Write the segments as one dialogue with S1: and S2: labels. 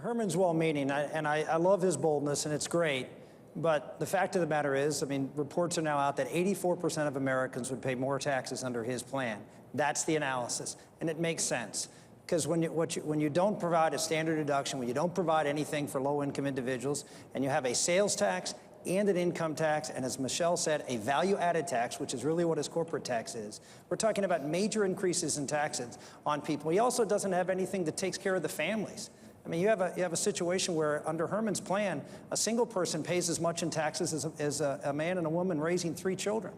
S1: Herman's well-meaning, and I love his boldness, and it's great. But the fact of the matter is, I mean, reports are now out that 84% of Americans would pay more taxes under his plan. That's the analysis, and it makes sense. Because when you don't provide a standard deduction, when you don't provide anything for low-income individuals, and you have a sales tax and an income tax, and as Michelle said, a value-added tax, which is really what his corporate tax is, we're talking about major increases in taxes on people. He also doesn't have anything that takes care of the families. I mean, you have a situation where under Herman's plan, a single person pays as much in taxes as a man and a woman raising 3 children.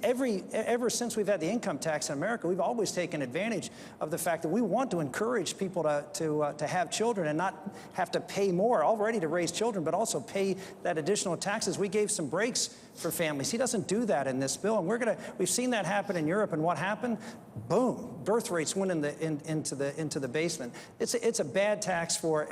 S1: Ever since we've had the income tax in America, we've always taken advantage of the fact that we want to encourage people to have children and not have to pay more already to raise children, but also pay that additional taxes. We gave some breaks for families. He doesn't do that in this bill, and we've seen that happen in Europe. And what happened? Boom! Birth rates went into the basement. It's a bad tax for.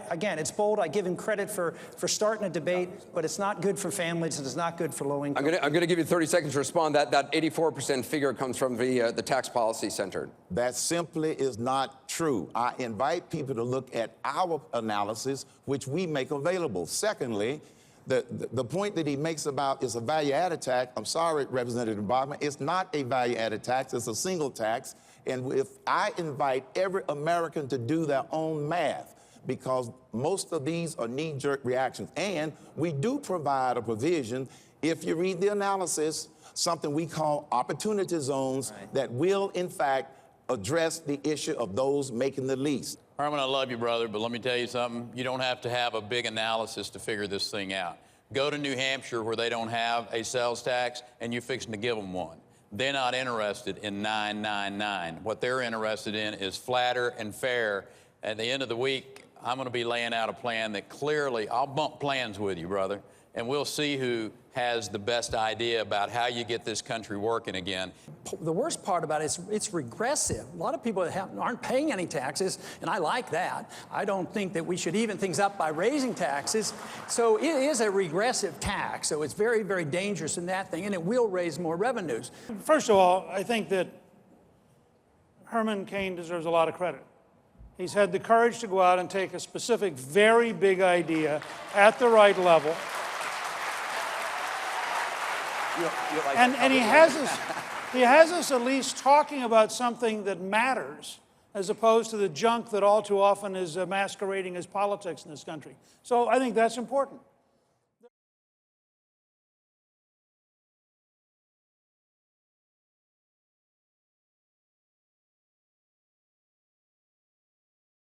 S1: Again, it's bold. I give him credit for starting a debate, but it's not good for families. It's not good for low income.
S2: I'm going to give you 30 seconds to respond. That 84% figure comes from the Tax Policy Center.
S3: That simply is not true. I invite people to look at our analysis, which we make available. Secondly, the point that he makes about is a value-added tax. I'm sorry, Representative Bachmann, it's not a value-added tax. It's a single tax. And if I invite every American to do their own math, because most of these are knee-jerk reactions. And we do provide a provision, if you read the analysis, something we call opportunity zones that will, in fact, address the issue of those making the least.
S4: Herman, I love you, brother, but let me tell you something. You don't have to have a big analysis to figure this thing out. Go to New Hampshire where they don't have a sales tax, and you're fixing to give them one. They're not interested in 999. What they're interested in is flatter and fair. At the end of the week, I'm going to be laying out a plan that clearly, I'll bump plans with you, brother, and we'll see who has the best idea about how you get this country working again.
S5: The worst part about it is it's regressive. A lot of people aren't paying any taxes, and I like that. I don't think that we should even things up by raising taxes. So it is a regressive tax, so it's very, very dangerous in that thing, and it will raise more revenues.
S6: First of all, I think that Herman Cain deserves a lot of credit. He's had the courage to go out and take a specific, very big idea at the right level. And he has us at least talking about something that matters, as opposed to the junk that all too often is masquerading as politics in this country. So I think that's important.